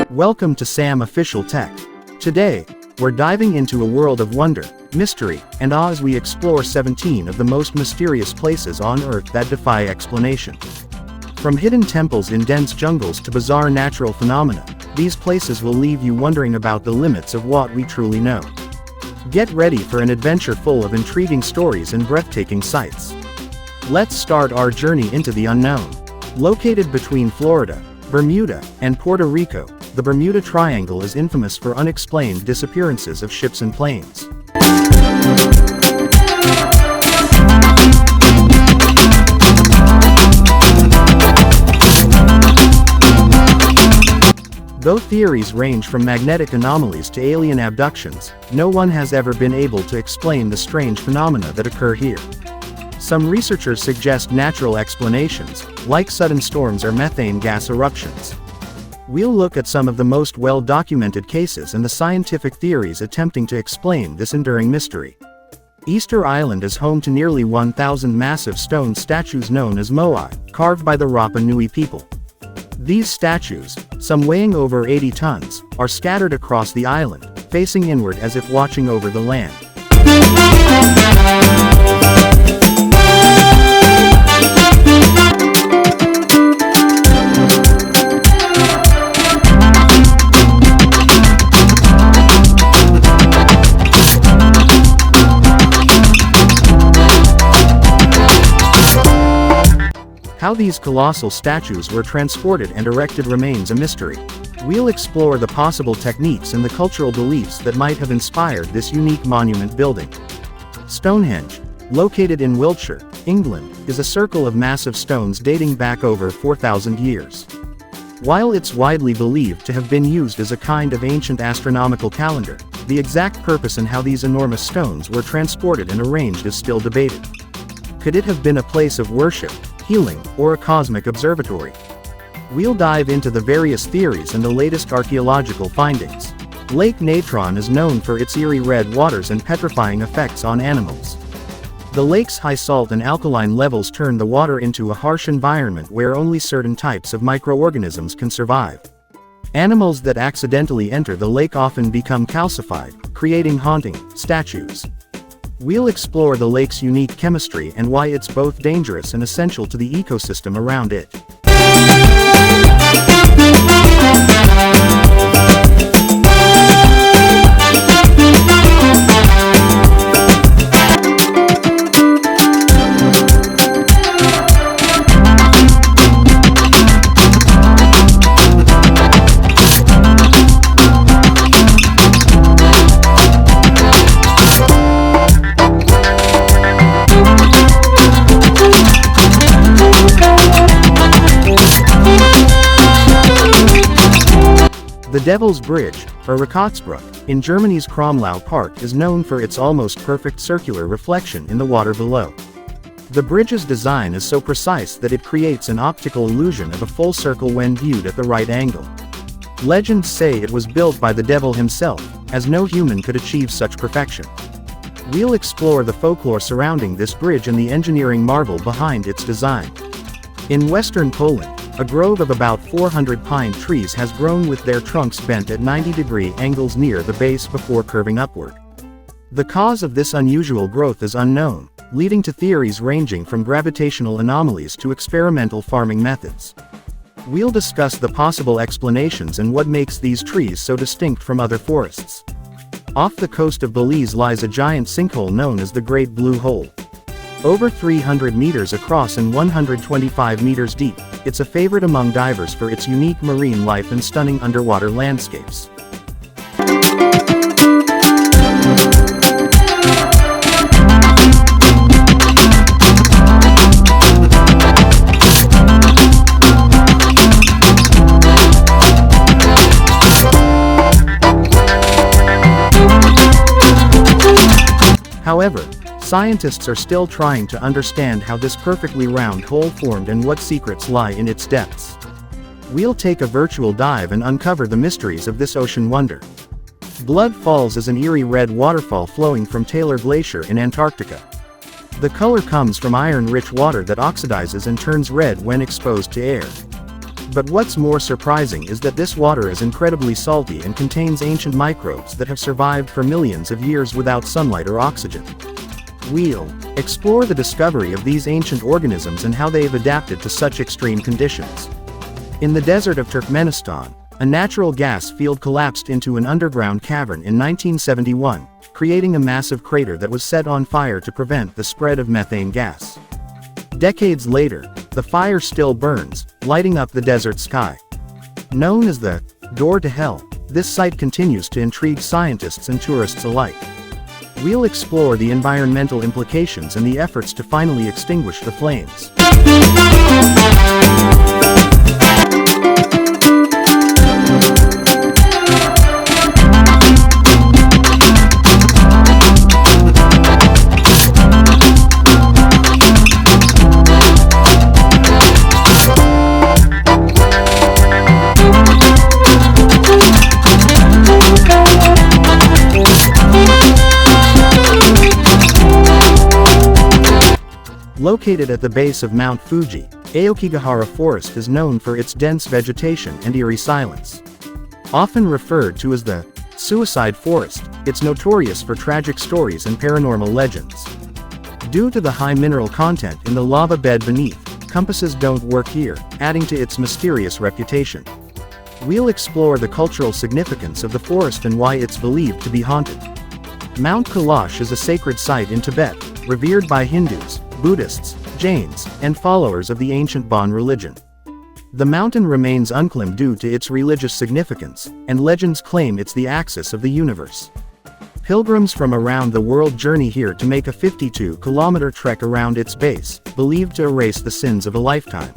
Welcome to SAM Official Tech. Today, we're diving into a world of wonder, mystery, and awe as we explore 17 of the most mysterious places on Earth that defy explanation. From hidden temples in dense jungles to bizarre natural phenomena, these places will leave you wondering about the limits of what we truly know. Get ready for an adventure full of intriguing stories and breathtaking sights. Let's start our journey into the unknown. Located between Florida, Bermuda, and Puerto Rico, the Bermuda Triangle is infamous for unexplained disappearances of ships and planes. Though theories range from magnetic anomalies to alien abductions, no one has ever been able to explain the strange phenomena that occur here. Some researchers suggest natural explanations, like sudden storms or methane gas eruptions. We'll look at some of the most well-documented cases and the scientific theories attempting to explain this enduring mystery. Easter Island is home to nearly 1,000 massive stone statues known as moai, carved by the Rapa Nui people. These statues, some weighing over 80 tons, are scattered across the island, facing inward as if watching over the land. How these colossal statues were transported and erected remains a mystery. We'll explore the possible techniques and the cultural beliefs that might have inspired this unique monument building. Stonehenge, located in Wiltshire, England, is a circle of massive stones dating back over 4,000 years. While it's widely believed to have been used as a kind of ancient astronomical calendar, the exact purpose and how these enormous stones were transported and arranged is still debated. Could it have been a place of worship, healing, or a cosmic observatory? We'll dive into the various theories and the latest archaeological findings. Lake Natron is known for its eerie red waters and petrifying effects on animals. The lake's high salt and alkaline levels turn the water into a harsh environment where only certain types of microorganisms can survive. Animals that accidentally enter the lake often become calcified, creating haunting statues. We'll explore the lake's unique chemistry and why it's both dangerous and essential to the ecosystem around it. The Devil's Bridge, or Rakatsbruck, in Germany's Kromlau Park is known for its almost perfect circular reflection in the water below. The bridge's design is so precise that it creates an optical illusion of a full circle when viewed at the right angle. Legends say it was built by the devil himself, as no human could achieve such perfection. We'll explore the folklore surrounding this bridge and the engineering marvel behind its design. In western Poland, a grove of about 400 pine trees has grown with their trunks bent at 90-degree angles near the base before curving upward. The cause of this unusual growth is unknown, leading to theories ranging from gravitational anomalies to experimental farming methods. We'll discuss the possible explanations and what makes these trees so distinct from other forests. Off the coast of Belize lies a giant sinkhole known as the Great Blue Hole. Over 300 meters across and 125 meters deep, it's a favorite among divers for its unique marine life and stunning underwater landscapes. However, scientists are still trying to understand how this perfectly round hole formed and what secrets lie in its depths. We'll take a virtual dive and uncover the mysteries of this ocean wonder. Blood Falls is an eerie red waterfall flowing from Taylor Glacier in Antarctica. The color comes from iron-rich water that oxidizes and turns red when exposed to air. But what's more surprising is that this water is incredibly salty and contains ancient microbes that have survived for millions of years without sunlight or oxygen. We'll explore the discovery of these ancient organisms and how they've adapted to such extreme conditions. In the desert of Turkmenistan, a natural gas field collapsed into an underground cavern in 1971, creating a massive crater that was set on fire to prevent the spread of methane gas. Decades later, the fire still burns, lighting up the desert sky. Known as the door to hell, this site continues to intrigue scientists and tourists alike. We'll explore the environmental implications and the efforts to finally extinguish the flames. Located at the base of Mount Fuji, Aokigahara Forest is known for its dense vegetation and eerie silence. Often referred to as the suicide forest, it's notorious for tragic stories and paranormal legends. Due to the high mineral content in the lava bed beneath, compasses don't work here, adding to its mysterious reputation. We'll explore the cultural significance of the forest and why it's believed to be haunted. Mount Kailash is a sacred site in Tibet, revered by Hindus, Buddhists, Jains, and followers of the ancient Bon religion. The mountain remains unclimbed due to its religious significance, and legends claim it's the axis of the universe. Pilgrims from around the world journey here to make a 52-kilometer trek around its base, believed to erase the sins of a lifetime.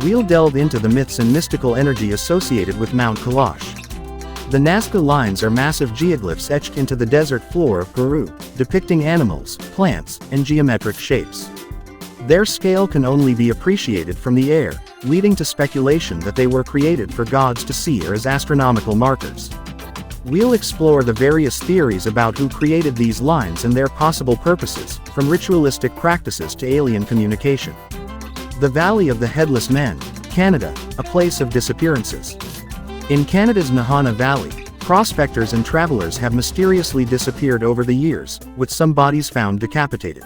We'll delve into the myths and mystical energy associated with Mount Kailash. The Nazca lines are massive geoglyphs etched into the desert floor of Peru, depicting animals, plants, and geometric shapes. Their scale can only be appreciated from the air, leading to speculation that they were created for gods to see or as astronomical markers. We'll explore the various theories about who created these lines and their possible purposes, from ritualistic practices to alien communication. The Valley of the Headless Men, Canada, a place of disappearances. In Canada's Nahana Valley, prospectors and travelers have mysteriously disappeared over the years, with some bodies found decapitated.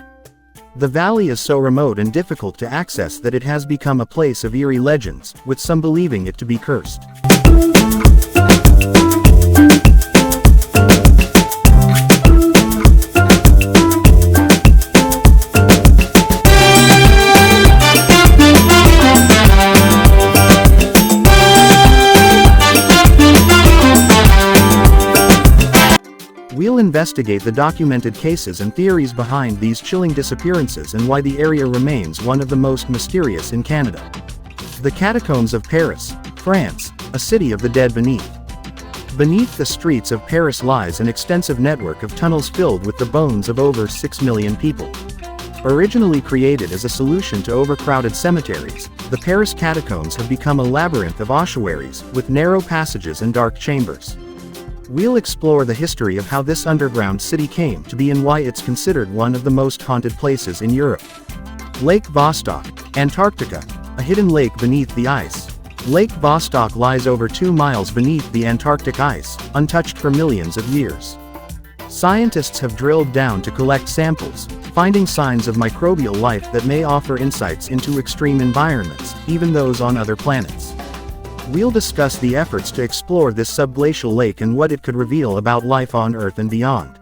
The valley is so remote and difficult to access that it has become a place of eerie legends, with some believing it to be cursed. We'll investigate the documented cases and theories behind these chilling disappearances and why the area remains one of the most mysterious in Canada. The Catacombs of Paris, France, a city of the dead beneath. Beneath the streets of Paris lies an extensive network of tunnels filled with the bones of over 6 million people. Originally created as a solution to overcrowded cemeteries, the Paris catacombs have become a labyrinth of ossuaries, with narrow passages and dark chambers. We'll explore the history of how this underground city came to be and why it's considered one of the most haunted places in Europe. Lake Vostok, Antarctica, a hidden lake beneath the ice. Lake Vostok lies over 2 miles beneath the Antarctic ice, untouched for millions of years. Scientists have drilled down to collect samples, finding signs of microbial life that may offer insights into extreme environments, even those on other planets. We'll discuss the efforts to explore this subglacial lake and what it could reveal about life on Earth and beyond.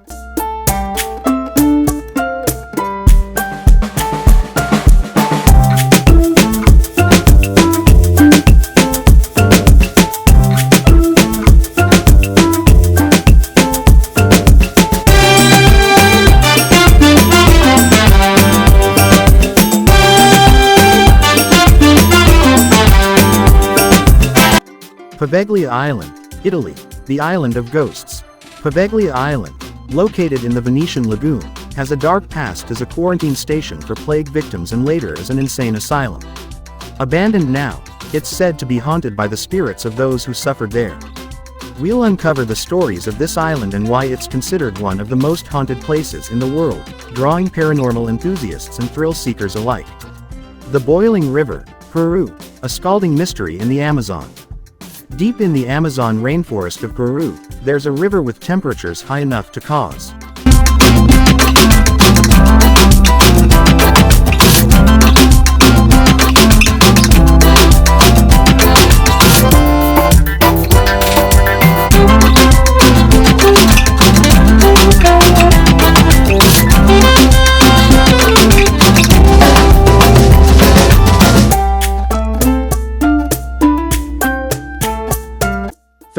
Poveglia Island, Italy, the island of ghosts. Poveglia Island, located in the Venetian lagoon, has a dark past as a quarantine station for plague victims and later as an insane asylum. Abandoned now, it's said to be haunted by the spirits of those who suffered there. We'll uncover the stories of this island and why it's considered one of the most haunted places in the world, drawing paranormal enthusiasts and thrill seekers alike. The Boiling River, Peru, a scalding mystery in the Amazon. Deep in the Amazon rainforest of Peru, there's a river with temperatures high enough to cause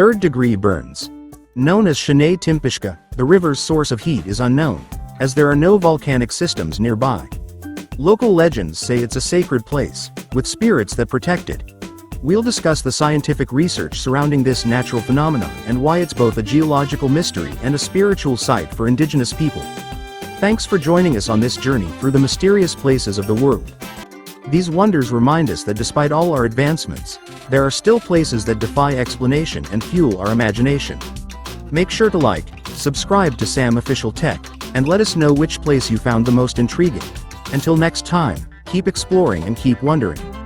third-degree burns. Known as Shanay Timpishka, the river's source of heat is unknown, as there are no volcanic systems nearby. Local legends say it's a sacred place, with spirits that protect it. We'll discuss the scientific research surrounding this natural phenomenon and why it's both a geological mystery and a spiritual site for indigenous people. Thanks for joining us on this journey through the mysterious places of the world. These wonders remind us that despite all our advancements, there are still places that defy explanation and fuel our imagination. Make sure to like, subscribe to Sam Official Tech, and let us know which place you found the most intriguing. Until next time, keep exploring and keep wondering.